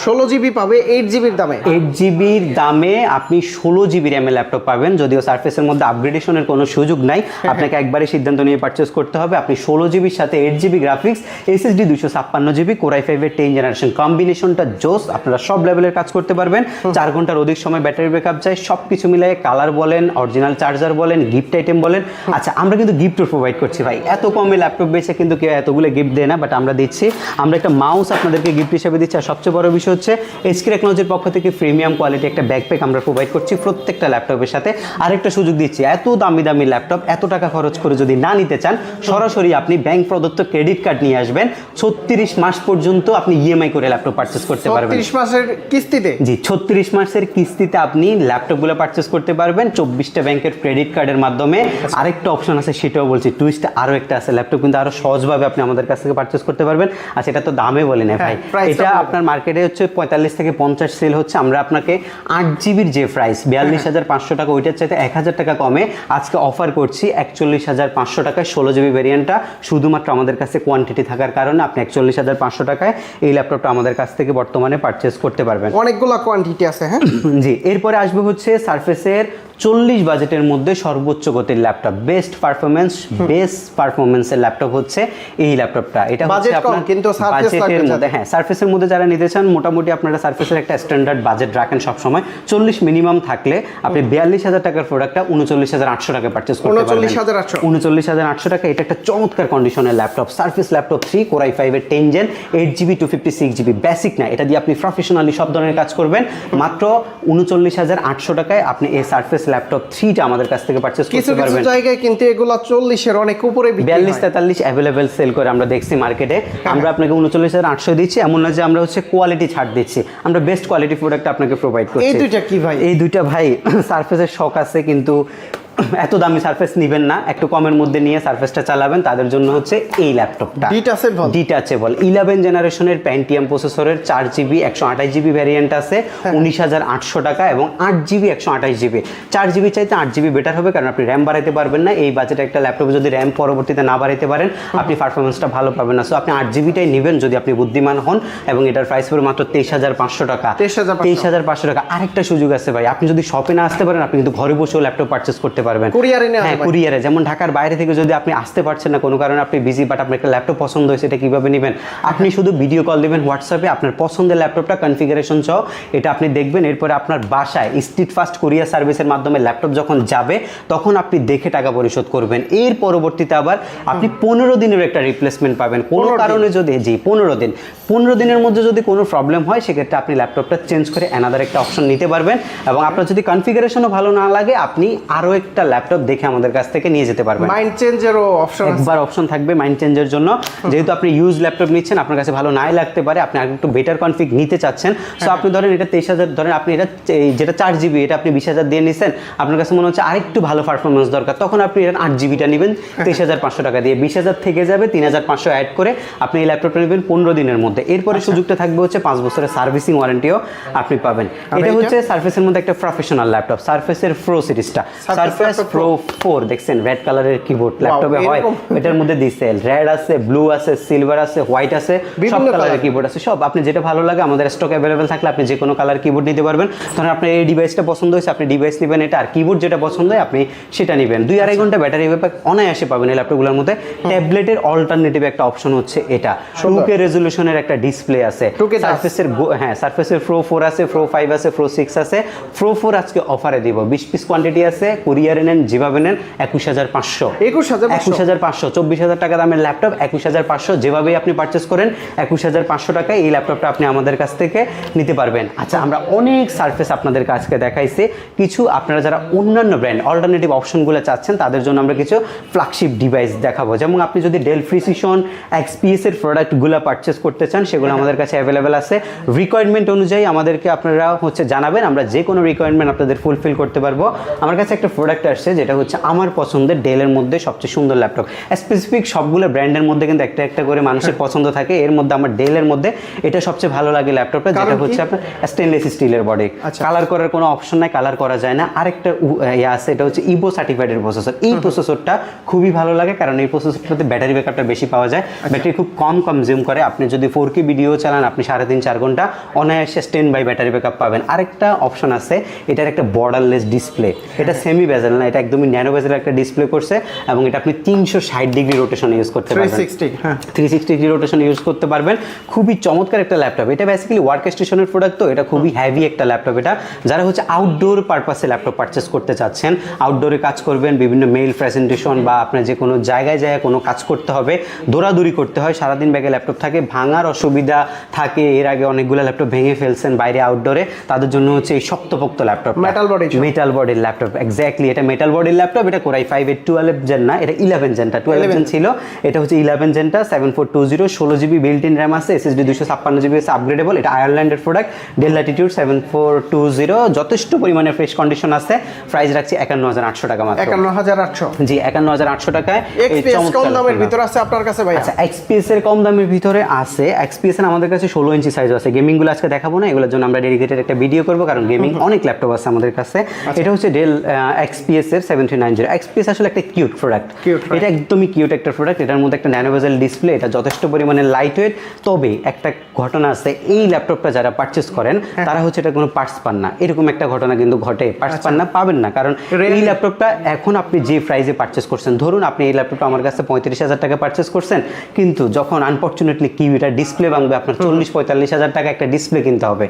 16 জিবি পাবে 8 জিবির দামে। 8 জিবির দামে আপনি 16 জিবি র্যামের ল্যাপটপ পাবেন। যদিও সারফেসের মধ্যে আপগ্রেডেশনের কোনো সুযোগ নাই, আপনাকে একবারে সিদ্ধান্ত নিয়ে পারচেস করতে হবে। আপনি 16 জিবির সাথে 8 GB graphics, SSD 256 GB, Core i5 এর 10 জেনারেশন, কম্বিনেশনটা জোস। আপনারা সব লেভেলের কাজ করতে পারবেন। 4 ঘন্টার অধিক সময় ব্যাটারি ব্যাকআপ যায়। সবকিছু মিলিয়ে কালার বলেন, অরিজিনাল চার্জার বলেন, গিফট আইটেম বলেন। আচ্ছা, আমরা কিন্তু গিফটও প্রোভাইড করছি ভাই। এত কমে ল্যাপটপ বেচে কিন্তু কেউ এতগুলো গিফট দেয় না, বাট আমরা দিচ্ছি। আমরা একটা মাউস আপনাদেরকে গিফট হিসেবে দিচ্ছি। আর সবচেয়ে বড় বিষয় হচ্ছে SK টেকনোলজির পক্ষ থেকে প্রিমিয়াম কোয়ালিটি একটা ব্যাকপ্যাক আমরা প্রোভাইড করছি প্রত্যেকটা ল্যাপটপের সাথে। আরেকটা সুযোগ দিচ্ছি, এত দামি দামি ল্যাপটপ এত টাকা খরচ করে যদি না নিতে চান, সরাসরি সরাসরি আপনি ব্যাংক প্রদত্ত ক্রেডিট কার্ড নিয়ে আসবেন, 36 মাস পর্যন্ত আপনি ইএমআই করে ল্যাপটপ পারচেস করতে পারবেন। 36 মাসের কিস্তিতে? জি, 36 মাসের কিস্তিতে আপনি ল্যাপটপগুলো পারচেস করতে পারবেন 24টা ব্যাংকের ক্রেডিট কার্ডের মাধ্যমে। আরেকটা অপশন আছে, সেটাও বলছি, টুইস্ট আরো একটা আছে, ল্যাপটপ কিন্তু আরো সহজভাবে আপনি আমাদের কাছ থেকে পারচেস করতে পারবেন। আচ্ছা, এটা তো দামে বলে না ভাই, এটা আপনার মার্কেটে হচ্ছে 45 থেকে 50 সেল হচ্ছে। আমরা আপনাকে 8 জিবির যে প্রাইস 42,500 টাকা, ওইটার চাইতে 1000 টাকা কমে আজকে অফার করছি 41,500 টাকায় 16 জিবি ভেরিয়েন্টটা। শুধুমাত্র আমাদের কাছে কোয়ান্টিটি থাকার কারণে আপনি 41,500 টাকায় এই ল্যাপটপটা আমাদের কাছ থেকে বর্তমানে পারচেস করতে পারবেন। অনেকগুলো কোয়ান্টিটি আছে। হ্যাঁ জি, এরপরে আসবে হচ্ছে সারফেসের 40 বাজেটের মধ্যে সর্বোচ্চ গতির ল্যাপটপ, বেস্ট পারফরমেন্সের ল্যাপটপ হচ্ছে এই ল্যাপটপটা। এটা হচ্ছে আপনার কিন্তু বাজেটের মধ্যে, হ্যাঁ সারফেসের মধ্যে যারা নিতে চান, মোটামুটি আপনারা সারফেসের একটা স্ট্যান্ডার্ড বাজেট রাখেন সবসময়, 40 মিনিমাম থাকলে আপনি 42,000 টাকার প্রোডাক্টটা 39,800 টাকায় পারচেস করতে পারবেন। 39,800 টাকা। এটা একটা চমৎকার কন্ডিশনের laptop, surface laptop 3 Core i5 এর 10 Gen 8GB 256 GB বেসিক না, এটা দিয়ে আপনি প্রফেশনালি সব ধরনের কাজ করবেন। মাত্র 39,800 টাকায় আপনি এই সারফেস ল্যাপটপ 3টা আমাদের কাছ থেকে পারচেস করতে পারবেন। কিছু জায়গায় কিন্তু এগুলো 40 এর অনেক উপরে বিক্রি হয়, 42-43 अवेलेबल সেল করে আমরা দেখছি মার্কেটে। আমরা আপনাকে 39,800 দিচ্ছি, এমন না যে আমরা হচ্ছে কোয়ালিটি ছাড় দিচ্ছি, আমরা বেস্ট কোয়ালিটি প্রোডাক্ট আপনাকে প্রোভাইড করছি। এই দুইটা কি ভাই? এই দুইটা ভাই সারফেসের শখ আছে, কিন্তু এত দামি সারফেস নেবেন না, একটু কমের মধ্যে নিয়ে সারফেসটা চালাবেন, তাদের জন্য হচ্ছে এই ল্যাপটপটা। ডিটাচেবল 11 জেনারেশনের প্যান্টিয়াম প্রসেসরের 4GB 128GB ভ্যারিয়েন্ট আছে 19,800 টাকা, এবং 8GB 128GB। 4GB চাইতে 8GB বেটার হবে, কারণ আপনি র্যাম বাড়াইতে পারবেন না। এই বাজেটে একটা ল্যাপটপে যদি র্যাম পরবর্তীতে না বাড়াইতে পারেন, আপনি পারফরমেন্সটা ভালো পাবেন না। সো আপনি 8GBটাই নেবেন যদি আপনি বুদ্ধিমান হন, এবং এটার প্রাইস পড়বে মাত্র 23,500 টাকা। 23,500 টাকা। আরেকটা সুযোগ আছে ভাই, আপনি যদি শপে না আসতে পারেন, আপনি কিন্তু ঘরে বসেও ল্যাপটপ পারচেস করতে পারবেন। হ্যাঁ, কুরিয়ারে। যেমন ঢাকার বাইরে থেকে যদি আপনি আসতে পারছেন না, কোনো কারণে আপনি বিজি, বাট আপনার একটা ল্যাপটপ পছন্দ হয়েছে, এটা কিভাবে নেবেন? আপনি শুধু ভিডিও কল দিবেন হোয়াটসঅ্যাপে, আপনার পছন্দের ল্যাপটপটা কনফিগারেশন সহ এটা আপনি দেখবেন। এরপরে আপনার বাসায় স্ট্রিট ফাস্ট কুরিয়ার সার্ভিসের মাধ্যমে ল্যাপটপ যখন যাবে, তখন আপনি দেখে টাকা পরিশোধ করবেন। এর পরবর্তীতে আবার আপনি 15 দিনের একটা রিপ্লেসমেন্ট পাবেন। কোনো কারণে যদি 15 দিনের মধ্যে যদি কোনো প্রবলেম হয়, সেক্ষেত্রে আপনি ল্যাপটপটা চেঞ্জ করে অ্যানাদার একটা অপশন নিতে পারবেন। এবং আপনার যদি কনফিগারেশনও ভালো না লাগে, আপনি আরও একটা ল্যাপটপ দেখে আমাদের কাছ থেকে নিয়ে যেতে পারবেন। মাইন্ড চেঞ্জেরও অপশন, একবার অপশন থাকবে মাইন্ড চেঞ্জের জন্য। যেহেতু আপনি ইউজ ল্যাপটপ নিচ্ছেন, আপনার কাছে ভালো নাই লাগতে পারে, আপনি আরেকটু বেটার কনফিগ নিতে চাচ্ছেন। সো আপনি ধরেন এটা 23,000, ধরেন আপনি এটা যেটা 4GB, এটা আপনি 20,000 দিয়ে নিছেন, আপনার কাছে মনে হচ্ছে আরেকটু ভালো পারফরমেন্স দরকার, তখন আপনি এটা 8GBটা নেবেন 23,500 টাকা দিয়ে, 20,000 থেকে যাবে 3,500 অ্যাড করে আপনি এই ল্যাপটপটা নেবেন 15 দিনের মধ্যে। এরপরে সুযোগটা থাকবে হচ্ছে 5 বছরের সার্ভিসিং ওয়ারেন্টিও আপনি পাবেন। এটা হচ্ছে সারফেসের মধ্যে একটা প্রফেশনাল ল্যাপটপ, সারফেসের প্রো সিরিজটা, সারফেস প্রো 4 দেখছেন, রেড কালারের কিবোর্ড ল্যাপটপে হয়। এটার মধ্যে দিছে রেড আছে, ব্লু আছে, সিলভার আছে, হোয়াইট আছে, সব কালারের কিবোর্ড আছে। সব আপনি যেটা ভালো লাগে, আমাদের স্টক অ্যাভেলেবেল থাকলে আপনি যে কোনো কালার কিবোর্ড নিতে পারবেন। ধরেন আপনার এই ডিভাইসটা পছন্দ হয়েছে, আপনি ডিভাইস নেবেন এটা, আর কিবোর্ড যেটা পছন্দ হয় আপনি সেটা নেবেন। 2-2.5 ঘন্টা ব্যাটারি ব্যাকআপ অনায়াসে পাবেন এই ল্যাপটপগুলোর মধ্যে। ট্যাবলেটের অল্টারনেটিভ একটা অপশন হচ্ছে এটা, 2K রেজোলিউশনের একটা ডিসপ্লে আছে। সারফেসের হ্যাঁ, সারফেসের প্রো 4 আছে, প্রো 5 আছে, প্রো 6 আছে। প্রো 4 আজকে অফারে দিব, 20 পিস কোয়ান্টিটি আছে, কুরিয়ারে নেন যেভাবে নেন 21,500, 24,000 টাকা দামের ল্যাপটপ 21,500, যেভাবেই আপনি পারচেস করেন 21,500 টাকায় এই ল্যাপটপটা আপনি আমাদের কাছ থেকে নিতে পারবেন। আচ্ছা, আমরা অনেক সারফেস আপনাদের কাছকে দেখাইছি, কিছু আপনারা যারা অন্যান্য ব্র্যান্ড অল্টারনেটিভ অপশনগুলো চাচ্ছেন, তাদের জন্য আমরা কিছু ফ্ল্যাগশিপ ডিভাইস দেখাবো। যেমন আপনি যদি ডেল প্রিসিশন XPS এর প্রোডাক্টগুলো পারচেস করতে চান, সেগুলো আমাদের কাছে অ্যাভেলেবেল আছে। রিকোয়ারমেন্ট অনুযায়ী আমাদেরকে আপনারা হচ্ছে জানাবেন, আমরা যে কোনো রিকোয়ারমেন্ট আপনাদের ফুলফিল করতে পারবো। আমার কাছে একটা প্রোডাক্ট আসছে, যেটা হচ্ছে আমার পছন্দের ডেলের মধ্যে সবচেয়ে সুন্দর ল্যাপটপ। স্পেসিফিক সবগুলো ব্র্যান্ডের মধ্যে কিন্তু একটা একটা করে মানুষের পছন্দ থাকে, এর মধ্যে আমার ডেলের মধ্যে এটা সবচেয়ে ভালো লাগে ল্যাপটপটা, যেটা হচ্ছে আপনার স্টেনলেস স্টিলের বডি। কালার করার কোনো অপশন নাই, কালার করা যায় না। আরেকটা আছে, এটা হচ্ছে ইভো সার্টিফাইডের প্রসেসর। এই প্রসেসরটা খুবই ভালো লাগে, কারণ এই প্রসেসরটাতে ব্যাটারি ব্যাকআপটা বেশি পাওয়া যায়, ব্যাটারি খুব কম কনজিউম করে। আপনি যদি 4K ভিডিও চালান, আপনি 3.5-4 ঘন্টা অনায়াসে স্ট্যান্ড বাই ব্যাটারি ব্যাকআপ পাবেন। আরেকটা অপশন আছে, এটার একটা বর্ডারলেস ডিসপ্লে, এটা সেমি বেজেল না, এটা একদমই ন্যানো বেজেল একটা ডিসপ্লে করছে, এবং এটা আপনি 360 ডিগ্রি রোটেশন ইউজ করতে পারবেন, 360 ডিগ্রি রোটেশন ইউজ করতে পারবেন। খুবই চমৎকার একটা ল্যাপটপ। এটা বেসিক্যালি ওয়ার্ক স্টেশনের প্রোডাক্ট, তো এটা খুবই হেভি একটা ল্যাপটপ। এটা যারা হচ্ছে আউটডোর পারপাসে ল্যাপটপ পারচেস করতে চাচ্ছেন, আউটডোরে কাজ করবেন, বিভিন্ন মেইল প্রেজেন্টেশন বা আপনার যে কোনো জায়গায় কোনো কাজ করতে হবে, দৌড়াদৌড়ি করতে হয়, সারাদিন ব্যাগে ল্যাপটপ থাকে, ভাঙার অসুবিধা থাকে, এর আগে অনেকগুলো ল্যাপটপ ভেঙে ফেলছেন বাইরে আউটডোরে, তাদের জন্য হচ্ছে এই শক্তপোক্ত ল্যাপটপ, মেটাল বডির ল্যাপটপ। এক্স্যাক্টলি, এটা এটা মেটাল বডির ল্যাপটপ, এটা কোরাই 5 এর 12 জেন না, এটা 11 জেনটা, 12 জেন ছিল, এটা হচ্ছে 11 জেনটা, 7420, 16 জিবি বিল্ট ইন র্যাম আছে, এসএসডি 256 জিবি আছে আপগ্রেডেবল, এটা আয়ারল্যান্ডের প্রোডাক্ট, ডেল ল্যাটিটিউড 7420, যথেষ্ট পরিমাণে ফ্রেশ কন্ডিশন আছে। প্রাইস রাখছি 51800 টাকা মাত্র। 51800 জি 51800 টাকায়। এক্সপিএস কম দামের ভিতরে আছে আপনার কাছে ভাই? আচ্ছা এক্সপিএস এর কম দামের ভিতরে আছে, এক্সপিএস এর আমাদের কাছে 16 ইঞ্চি সাইজ আছে। গেমিং গুলো আজকে দেখাবো না, এগুলোর জন্য আমরা ডেডিকেটেড একটা ভিডিও করব, কারণ গেমিং অনেক ল্যাপটপ আছে আমাদের কাছে। এটা হচ্ছে ডেল এক্সপিএস এর 7390। এক্সপিএস আসলে একটা কিউট প্রোডাক্ট, এটা একদমই কিউট একটা প্রোডাক্ট। এটার মধ্যে একটা ন্যানো বেজেল ডিসপ্লে, এটা যথেষ্ট পরিমাণে লাইট ওয়েট। তবে একটা ঘটনা আছে, এই ল্যাপটপটা যারা পারচেজ করেন তারা হচ্ছে এটা কোনো পার্টস পান না, এরকম একটা ঘটনা কিন্তু ঘটে, পার্টস পান না, পাবেন না। কারণ এই ল্যাপটপটা এখন আপনি যে প্রাইসে পারচেজ করছেন, ধরুন আপনি এই ল্যাপটপটা আমার কাছে 35,000 টাকা পারচেজ করছেন, কিন্তু যখন আনফরচুনেটলি কি এটা ডিসপ্লে ভাঙবে, আপনার 40-45,000 টাকা একটা ডিসপ্লে কিনতে হবে।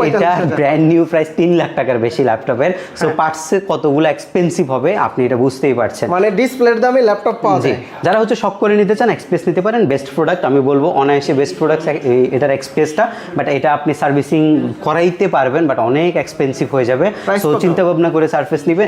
এটা ব্র্যান্ড নিউ প্রাইস 3 লাখ টাকার বেশি ল্যাপটপের। সো পার্টসে কতগুলো এক্সপেন্সিভ হবে আপনি এটা বুঝতেই পারছেন। মানে ডিসপ্লের দামে ল্যাপটপ পাওয়া যায়। যারা হচ্ছে শখ করে নিতে চান এক্সপ্রেস নিতে পারেন, বেস্ট প্রোডাক্ট আমি বলবো, অনায়াসে বেস্ট প্রোডাক্ট এটার এক্সপ্রেসটা। বাট এটা আপনি সার্ভিসিং করাইতে পারবেন, বাট অনেক এক্সপেন্সিভ হয়ে যাবে। সো চিন্তা ভাবনা করে সার্ফেস নেবেন,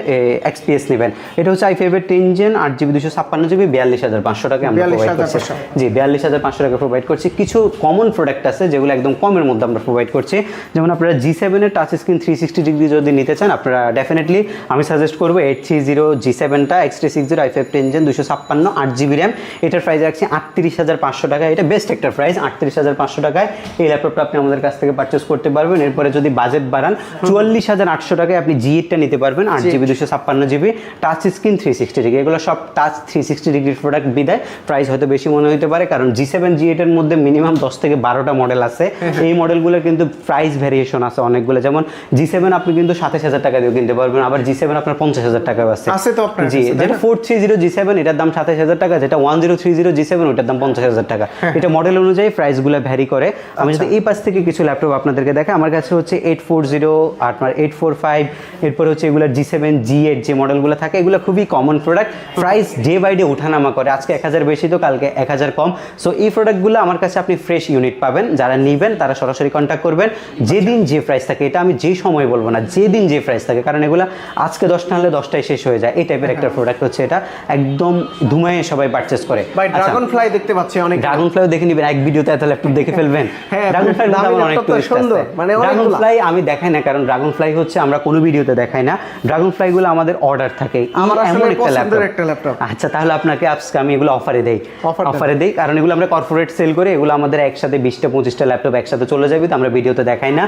এক্সপিএস নেবেন। এটা হচ্ছে i5 এর 10 জেন 8GB 256GB 42500 টাকা আমরা প্রোভাইড করছি। জি 42500 টাকা প্রোভাইড করছি। কিছু কমন প্রোডাক্ট আছে যেগুলো একদম কমের মধ্যে আমরা প্রোভাইড করছি, যেমন আপনারা G7 এর টাচ স্ক্রিন 360 ডিগ্রি যদি নিতে চান, আপনারা ডেফিনেটলি আমি সাজেস্ট করবো 830 G7টা, X360 i5 10 gen 256 8GB RAM. এটার প্রাইস রাখছি 38,500 টাকা। এটা বেস্ট একটা প্রাইস, 38,500 টাকায় এই ল্যাপটপটা আপনি আমাদের কাছ থেকে পারচেস করতে পারবেন। এরপরে যদি বাজেট বাড়ান 44,800 টাকায় আপনি G8টা নিতে পারবেন, 8GB 256GB, touch screen 360 degree. এগুলো সব টাচ 360 ডিগ্রির প্রোডাক্ট বিদায় প্রাইস হয়তো বেশি মনে হতে পারে, কারণ G7 G8 এর মধ্যে মিনিমাম 10 থেকে 12টা মডেল আছে। এই মডেলগুলোর কিন্তু প্রাইস ভ্যারিয়েশন আছে অনেকগুলো, যেমন G7 আপনি কিন্তু 27,000 টাকা দিয়ে কিনতে পারবেন, আবার G7 আপনার 50,000 টাকা আছে তো আপনার। জি যেটা 430 G7 এটার দাম 27,000 টাকা, যেটা 1030 G7 ওটার দাম 50,000 টাকা। এটা মডেল অনুযায়ী প্রাইসগুলো ভ্যারি করে। আমি যদি এই পাশ থেকে কিছু ল্যাপটপ আপনাদেরকে দেখাই, আমার কাছে হচ্ছে 840, আপনার 845, এরপরে হচ্ছে এগুলোর G7 G8 যে মডেলগুলো থাকে, এগুলো খুবই common product. Price day by day ওঠানামা করে, আজকে 1000 বেশি তো কালকে 1000 কম। সো এই প্রোডাক্টগুলো আমার কাছে আপনি ফ্রেশ ইউনিট পাবেন। যারা নেবেন তারা সরাসরি কন্ট্যাক্ট করবেন, যেদিন যে প্রাইস থাকে, এটা আমি যেই সময় বলবো না, যেদিন যে প্রাইস থাকে, কারণ এগুলো আজকে 10টা হলে 10টায় শেষ হয়ে যায়, এই টাইপের একটা প্রোডাক্ট হচ্ছে এটা, একদম ধুমায়ে সবাই পারচেজ করে। ভাই ড্রাগন ফ্লাই দেখতে পাচ্ছি অনেক, ড্রাগন ফ্লাই দেখে নিবেন, এক ভিডিওতে এত ল্যাপটপ দেখে ফেলবেন। ড্রাগন ফ্লাই অনেক সুন্দর, মানে ড্রাগন ফ্লাই আমি দেখাই না, কারণ ড্রাগন ফ্লাই হচ্ছে আমরা কোনো ভিডিওতে দেখাই না। ড্রাগন ফ্লাই গুলো আমাদের অর্ডার থাকে, আমার আসলে পছন্দের একটা ল্যাপটপ। আচ্ছা তাহলে আপনাকে আজকে আমি এগুলো অফারে দেই, কারণ এগুলো আমরা কর্পোরেট সেল করে, এগুলো আমাদের একসাথে 20টা-25টা ল্যাপটপ একসাথে চলে যাবে, তো আমরা ভিডিওতে দেখাই না।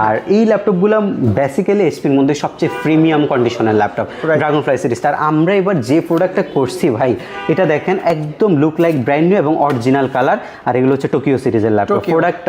আর এই ল্যাপটপগুলো বেসিক্যালি এসপির মধ্যে সবচেয়ে প্রিমিয়াম কন্ডিশনের ল্যাপটপ ড্রাগন ফ্লাই সিরিজ। আর আমরা এবার যে প্রোডাক্টটা করছি ভাই, এটা দেখেন একদম লুক লাইক ব্র্যান্ড নিউ এবং অরিজিনাল কালার। আর এগুলো হচ্ছে টোকিও সিরিজের ল্যাপটপ, প্রোডাক্ট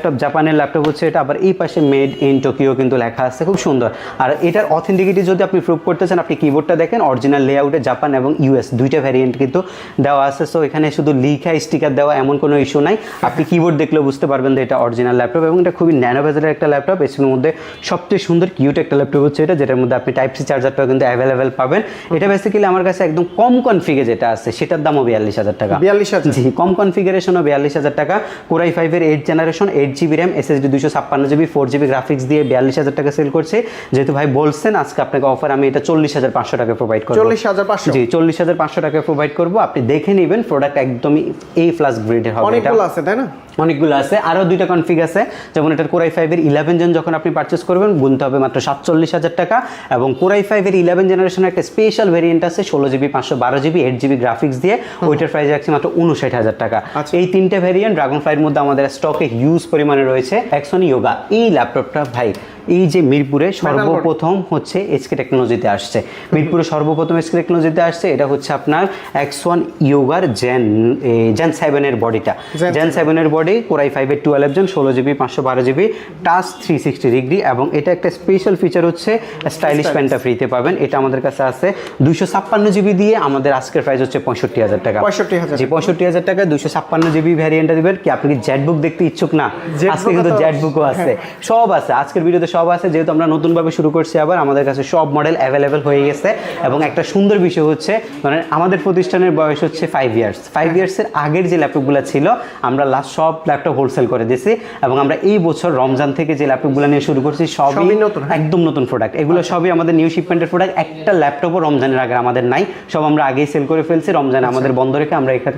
অফ জাপানের ল্যাপটপ হচ্ছে এটা। আবার এই পাশে মেড ইন টোকিও কিন্তু লেখা আছে, খুব সুন্দর। আর এটার অথেন্টিকিটি যদি আপনি প্রুভ করতে চান, আপনি কিবোর্ডটা দেখেন, অরিজিনাল লেআউটে জাপান এবং ইউএস দুইটা ভ্যারিয়েন্ট কিন্তু দেওয়া আছে। সো এখানে শুধু লিখা স্টিকার দেওয়া এমন কোনো ইস্যু নাই, আপনি কিবোর্ড দেখলেও বুঝতে পারবেন যে এটা অরিজিনাল ল্যাপটপ। এবং এটা খুবই ন্যানো বেজেলের একটা ল্যাপটপ, এর মধ্যে সবচেয়ে সুন্দর কিউট একটা ল্যাপটপ হচ্ছে এটা, যেটার মধ্যে আপনি টাইপ সি চার্জারটাও কিন্তু অ্যাভেলেবেল পাবেন। এটা বেসিক্যালি আমার কাছে একদম কম কনফিগে যেটা আছে, সেটার দামও 42,000 টাকা। 42,000? জি কম কনফিগারেশনও 42,000 টাকা। কোরাই 5 এর 8 generation, 8GB RAM, SSD 256GB, 4GB graphics দিয়ে 42,000 টাকা সেল করছে। যেহেতু ভাই বলছেন আজকে আপনাকে অফার, আমি এটা 40,500 টাকা প্রোভাইড করব। 40,500? জি 40,500 টাকা প্রোভাইড করব। আপনি দেখে নেবেন, প্রোডাক্ট একদমই A+ গ্রেডের হবে। অনেকগুলো আছে তাই না? অনেকগুলো আছে, আরও 2টা কনফিগ আছে। যেমন এটার কোরাই 5 এর 11 জেন যখন আপনি পারচেস করবেন, গুনতে হবে মাত্র 47,000 টাকা। এবং কোরাই 5 এর 11 জেনারেশনের একটা স্পেশাল ভেরিয়েন্ট আছে 16GB 512GB 8GB গ্রাফিক্স দিয়ে, ওইটার প্রাইস রাখছি মাত্র 59,000 টাকা। এই তিনটে ভেরিয়েন্ট ড্রাগন ফ্লাইয়ের মধ্যে আমাদের স্টকে হিউজ পরিমাণে রয়েছে। এক্সন ইয়োগা এই ল্যাপটপটা ভাই, এই যে মিরপুরে সর্বপ্রথম হচ্ছে এসকে টেকনোলজিতে আসছে, মিরপুরে সর্বপ্রথম এসকে টেকনোলজিতে আসছে। এটা হচ্ছে আপনার X1 ইয়োগার জেন 7 এর বডিটা, জেন 7 এর বডি, কোরাই 5 এর 12 gen, 16GB 512GB, touch 360 degree. এবং এটা একটা স্পেশাল ফিচার হচ্ছে স্টাইলিশ প্যান্টটা ফ্রিতে পাবেন, এটা আমাদের কাছে আছে। 256GB দিয়ে আমাদের আজকের প্রাইস হচ্ছে 65,000 টাকা। 65,000? জি 65,000 টাকা 256GB ভ্যারিয়েন্টটা দিবেন। কি আপনি কি জেট বুক দেখতে ইচ্ছুক না? আজকে কিন্তু জেট বুকও আছে, সব আছে, আজকের ভিডিওতে সব সব আছে, যেহেতু আমরা নতুনভাবে শুরু করছি আবার আমাদের কাছে সব মডেল অ্যাভেলেবেল হয়ে গেছে। এবং একটা সুন্দর বিষয় হচ্ছে মানে আমাদের প্রতিষ্ঠানের বয়স হচ্ছে 5 ইয়ার্স। 5 ইয়ার্সের আগের যে ল্যাপটপগুলো ছিল আমরা লাস্ট সব ল্যাপটপ হোলসেল করে দিয়েছি, এবং আমরা এই বছর রমজান থেকে যে ল্যাপটপগুলো নিয়ে শুরু করছি সবই নতুন, একদম নতুন প্রোডাক্ট। এগুলো সবই আমাদের নিউ শিপমেন্টের প্রোডাক্ট। একটা ল্যাপটপও রমজানের আগে আমাদের নাই, সব আমরা আগেই সেল করে ফেলছি। রমজানে আমাদের বন্ধ রেখে আমরা এখানে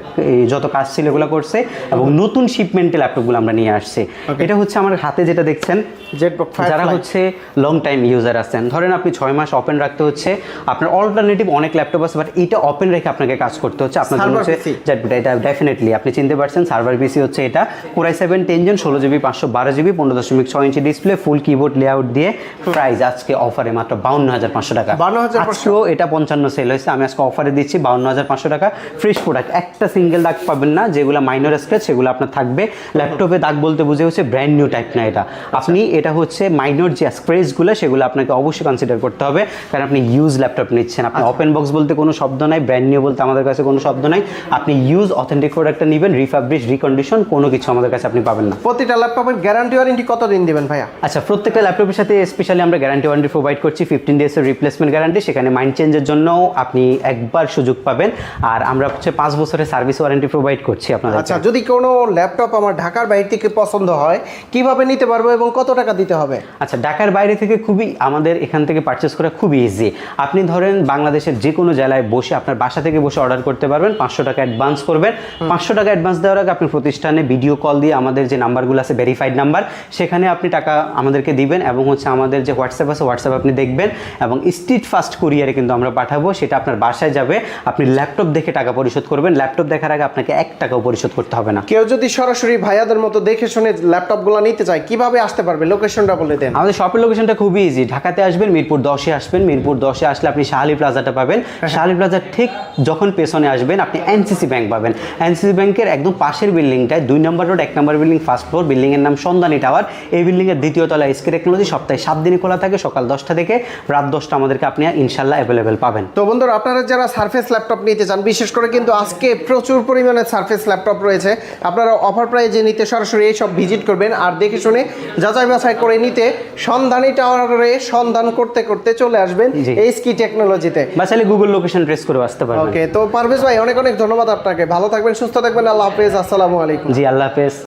যত কাজ ছিল এগুলো করছে, এবং নতুন শিপমেন্টে ল্যাপটপগুলো আমরা নিয়ে আসছি। এটা হচ্ছে আমার হাতে যেটা দেখছেন, যারা হচ্ছে লং টাইম ইউজার আছেন, ধরেন আপনি 6 মাস ওপেন রাখতে হচ্ছে, আপনার অল্টারনেটিভ অনেক ল্যাপটপ আছে, বাট এটা ওপেন রেখে আপনাকে কাজ করতে হচ্ছে। আপনার জন্য হচ্ছে এটা ডেফিনেটলি আপনি চিনতে পারছেন, সার্ভার পিসি হচ্ছে এটা Core i7 10 Gen 16GB 512GB 15.6 inch display, ফুল কিবোর্ড লেআউট দিয়ে। প্রাইস আজকে অফারে মাত্র 52,500 টাকা। 52,500 এটা 55 সেল হয়েছে, আমি আজকে অফারে দিচ্ছি 52,500 টাকা। ফ্রেশ প্রোডাক্ট, একটা সিঙ্গেল দাগ পাবেন না, যেগুলো মাইনর স্ক্র্যাচ সেগুলো আপনার থাকবে। ল্যাপটপে দাগ বলতে বুঝে হচ্ছে ব্র্যান্ড নিউ টাইপ না এটা, আপনি এটা হচ্ছে মাইনর যে স্ক্র্যাচগুলো সেগুলো আপনাকে অবশ্যই কনসিডার করতে হবে, কারণ আপনি ইউজ ল্যাপটপ নিচ্ছেন। আপনি ওপেন বক্স বলতে কোনো শব্দ নাই, ব্র্যান্ড নিউ বলতে আমাদের কাছে কোনো শব্দ নাই। আপনি ইউজ অথেন্টিক প্রোডাক্টটা নেবেন, রিফাবলিশ রিকন্ডিশন কোনো কিছু আমাদের কাছে আপনি পাবেন না। প্রতিটা ল্যাপটপের গ্যারান্টি ওয়ারেন্টি কতদিন দিবেন ভাইয়া? আচ্ছা, প্রত্যেকটা ল্যাপটপের সাথে স্পেশালি আমরা গ্যারান্টি ওয়ারেন্টি প্রোভাইড করছি। 15 ডেজের রিপ্লেসমেন্ট গ্যারান্টি, সেখানে মাইন্ড চেঞ্জের জন্য আপনি একবার সুযোগ পাবেন। আর আমরা হচ্ছে 5 বছরের সার্ভিস ওয়ারেন্টি প্রোভাইড করছি আপনাদের। আচ্ছা, যদি কোনো ল্যাপটপ আমার ঢাকার বাইরে থেকে পছন্দ হয় কিভাবে নিতে পারবো এবং কত টাকা দিতে হবে? আচ্ছা, ঢাকার বাইরে থেকে খুবই আমাদের এখান থেকে পারচেস করা খুবই ইজি। আপনি ধরেন বাংলাদেশের যে কোনো জেলায় বসে আপনার বাসা থেকে বসে অর্ডার করতে পারবেন। 500 টাকা অ্যাডভান্স করবেন। 500 টাকা অ্যাডভান্স দেওয়ার আগে আপনি প্রতিষ্ঠানে ভিডিও কল দিয়ে আমাদের যে নাম্বারগুলো আছে ভেরিফাইড নাম্বার, সেখানে আপনি টাকা আমাদেরকে দিবেন, এবং হচ্ছে আমাদের যে হোয়াটসঅ্যাপ আছে হোয়াটসঅ্যাপ আপনি দেখবেন, এবং স্ট্রিট ফাস্ট কুরিয়ারে কিন্তু আমরা পাঠাবো, সেটা আপনার বাসায় যাবে। আপনি ল্যাপটপ দেখে টাকা পরিশোধ করবেন, ল্যাপটপ দেখার আগে আপনাকে 1 টাকাও পরিশোধ করতে হবে না। কেউ যদি সরাসরি ভাইয়াদের মতো দেখে শুনে ল্যাপটপগুলো নিতে চায় কিভাবে আসতে পারবে? লোকেশনটা বলে দেন। আমাদের শপের লোকেশনটা খুবই ইজি। ঢাকাতে আসবেন, মিরপুর 10-এ আসবেন। মিরপুর 10-এ আসলে আপনি শাহালি প্লাজাটা পাবেন। শাহালি প্লাজার ঠিক যখন পেছনে আসবেন আপনি এনসিসি ব্যাংক পাবেন। এনসিসি ব্যাংকের একদম পাশের বিল্ডিংটায় 2 নম্বর রোড 1 নম্বর বিল্ডিং ফার্স্ট ফ্লোর, বিল্ডিংয়ের নাম সন্ধানী টাওয়ার। এই বিল্ডিংয়ের দ্বিতীয় তলায় এসকে টেকনোলজি। সপ্তাহে 7 দিনই খোলা থাকে, সকাল 10টা থেকে রাত 10টা আমাদেরকে আপনি ইনশাল্লাহ অ্যাভেলেবেল পাবেন। তো বন্ধুরা, আপনারা যারা সারফেস ল্যাপটপ নিতে চান, বিশেষ করে কিন্তু আজকে প্রচুর পরিমাণে সারফেস ল্যাপটপ রয়েছে, আপনারা অফার প্রাইজে নিতে সরাসরি এই সব ভিজিট করবেন, আর দেখে শুনে যাচাই বাছাই করে নিতে সন্ধানী টাওয়ারে সন্ধান করতে করতে চলে আসবেন এসকে টেকনোলজিতে। বা চাইলে গুগল লোকেশন ট্রেস করে আসতে পারবেন। ওকে, তো পারভেজ ভাই অনেক অনেক ধন্যবাদ আপনাকে। ভালো থাকবেন, সুস্থ থাকবেন। আল্লাহ হাফেজ, আসসালামু আলাইকুম। জি, আল্লাহ হাফেজ।